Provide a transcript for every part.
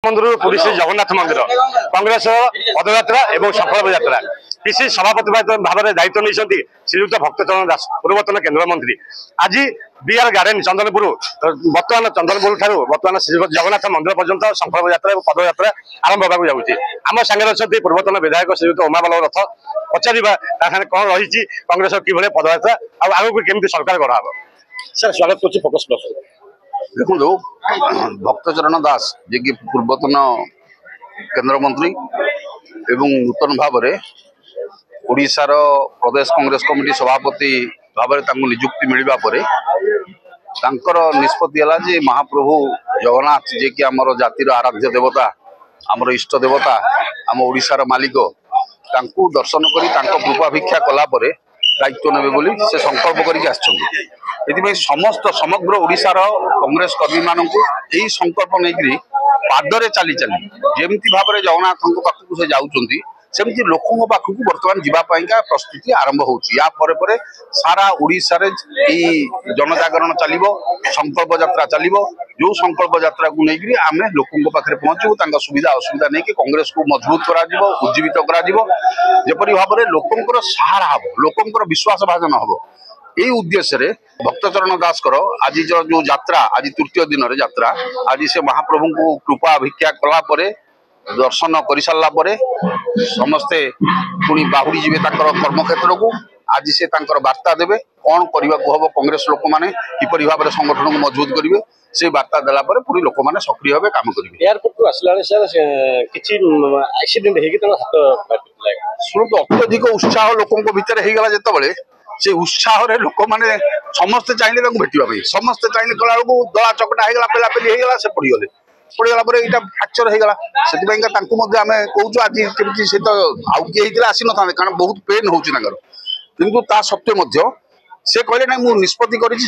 मंदिर पुरी श्री जगन्नाथ मंदिर कांग्रेस पदयात्रा और सफल यात्रा पिसी सभापति भाव में दायित्व नहीं श्रीयुक्त भक्तचरण दास पूर्वतन केन्द्र मंत्री आज बीआर गार्डन चंदनपुर बर्तमान चंदनपुर ठार बर्तमान श्री जगन्नाथ मंदिर पर्यंत सफल यात्रा और पदयात्रा आरंभ होगा जाऊँगी आम सागर अच्छा पूर्वतन विधायक श्रीयुक्त उमा बल्लभ रथ पचार कौन रही कांग्रेस कि पदयात्रा आगे केमी सरकार गढ़ सर स्वागत कर फोकस प्लस देखो भक्तचरण दास जे कि पूर्वतन केंद्र मंत्री एवं नूतन भाव में ओडिशार प्रदेश कांग्रेस कमिटी सभापति भाव में नियुक्ति मिलवा पर निष्पत्ति है जे महाप्रभु जगन्नाथ जे कि आमर जातिर आराध्य देवता आमर इष्ट देवता आम ओडिशार मालिक तांकु दर्शन करी कृपा भिक्षा कला परे दायित्व नेबे बोली से संकल्प करके समस्त समग्र ओडिशार कांग्रेस कर्मी मानक यही संकल्प नहीं पादरे चली चली जमी भाव में जगन्नाथ पाखक से जाऊँगी सेमती लोकों पाखक बर्तमान जावाई प्रस्तुति आरंभ हो सारा ओडिशा रे जनजागरण चलो संकल्प यात्रा चलो जो संकल्प यात्रा को लेकिन आम लोकों पाखे पहुंचू सुविधा असुविधा नहीं कि कांग्रेस को मजबूत कर उज्जीवित करपरी भाव में लोकों सहारा हम लोकों विश्वास भाजन हम यही उद्देश्य भक्तचरण दास आज जो यात्रा आज तृतीय दिन यात्रा आज से महाप्रभु को कृपा भिक्षा कला दर्शन कर सारा समस्ते पुणी बाहुड़ी जी कर्मक्षेत्र को आज से वार्ता देवे कौन करने को हम कांग्रेस लोक मैंने किपरि भाव में संगठन को मजबूत करेंगे से वार्ता देला पूरी लोक मैंने सक्रिय भाव काम करेंगे एयरपोर्ट आसला शुणु अत्यधिक उत्साह लोकों भितर होगला जिते से उत्साह लोक मैंने समस्ते चाहिए भेटा समस्ते चाहिए कला दला चकटा होगा पेलापेली होगा से पड़गले पड़गला यहाँ फ्राक्चर होगा से आम कहूँ आज कमी से तो आउ किए आसी न था कारण बहुत पेन होकर किंतु ता सत्वे से कहले ना मुझे निष्पत्ति करी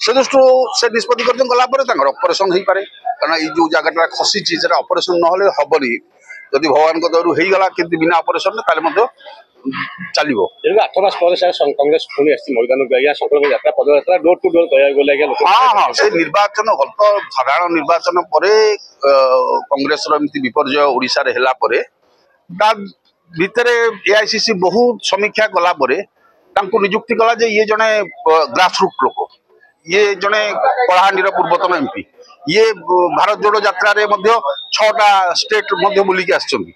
से दृष्टि से निष्पत्ति गलापर ऑपरेशन हो पारे कारण ये जो जगटा खसी ऑपरेशन ना हेनी जदि भगवान दौर होगा कि बिना ऑपरेशन चलो 8 मास कांग्रेस पुणी मैदान संकल्प यात्रा पदयात्रा डोर टू डोर कह हाँ से निर्वाचन गत साधारण निर्वाचन पर कांग्रेस विपर्जय ओडिशा रे हैला परे ता भितर एआईसीसी बहुत समीक्षा कला परे तांको नियुक्ति कला जे ये जने ग्रासरूट लोक ये जने कलाहांडीर पूर्वतन एमपी ये भारत जोड़ो यात्रा रे मध्य 6टा स्टेट मध्य बुलिकी आछन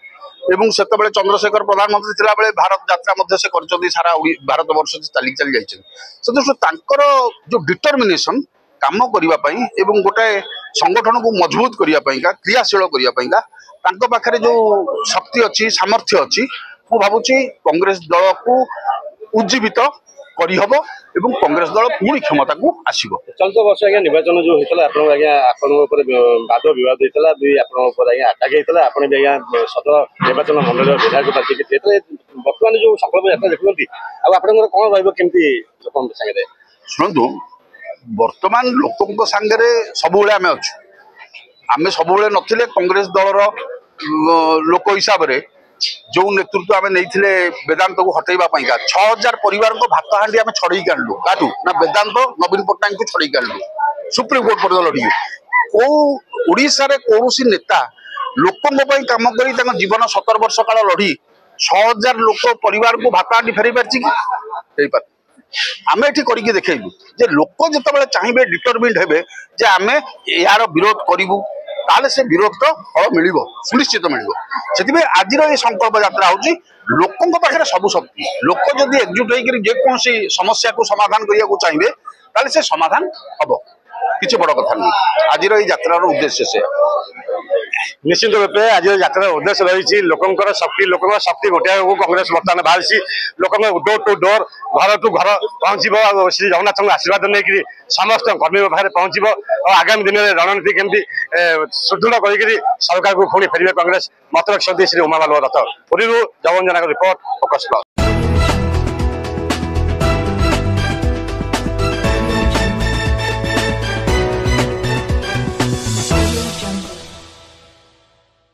एवं से चंद्रशेखर प्रधानमंत्री थिला बेले भारत यात्रा मध्य से करचंदी सारा भारत वर्ष चली चली जाइछन से दृष्टि तांकर जो डिटरमिनेशन काम करिवा पई एवं गोटे संगठन को मजबूत करिवा पई का क्रियाशील करिवा पई का तांको पाखरे जो शक्ति अच्छी सामर्थ्य अच्छी मु भाबुची कांग्रेस दल को उज्जीवित करी हबो एवं कांग्रेस दल पुणी क्षमता को आसीबो चलित वर्ष आज्ञा निर्वाचन जो होता वाद विवाद होता आटाक होता आप सदर निर्वाचन मंडल विधायक प्रार्थी बर्तमान जो संकल्प यात्रा देखुंत आपंकर कौन रमी लोक सागे शुणु बर्तमान लोकों सांगे सब आम अच्छु आम सब नथिले कांग्रेस दलर लोक हिसाब से जो नेतृत्व आम नहीं वेदांत को हटेवा 6000 परिवार को भात हांडी आम छड़े आनलु काटू ना वेदांत नवीन पट्टनायक को छड़े आनलु सुप्रीम कोर्ट पर लड़ी को ओडिशा रे कोनोसी नेता लोकों काम करी जीवन 17 वर्ष काल लड़ी 6000 लोक परिवार को भात हांडी फेरी पार्टी आम ये करके देखू जे लोक जो चाहिए डिटरमिन्ड हे जे आम यार विरोध करूँ ताले से विरोध तो फल मिल सुनिश्चित मिल आज ये संकल्प यात्रा हूँ लोकों पाखे सब शक्ति लोक जदि एकजुट होकर जेकोसी समस्या को समाधान करने को चाहिए ताले से समाधान हम किसी बड़ कथा नहीं आज यात्रार उद्देश्य से निश्चित रूप से आज यात्रा उद्देश्य रही लोकंर शक्ति गोटे कांग्रेस बर्तमान बाहरी लोक डोर टू डोर घर टू घर पहुँचब श्री जगन्नाथ आशीर्वाद नहीं समस्त कर्मी पाखे पहुँचब और आगामी दिन में रणनीति केमती सुदृढ़ कर सरकार को पुणी फेरवे कांग्रेस मत रखिंट श्री उमा बल्लभ रथ पुरी जगन जनक रिपोर्ट फोकस।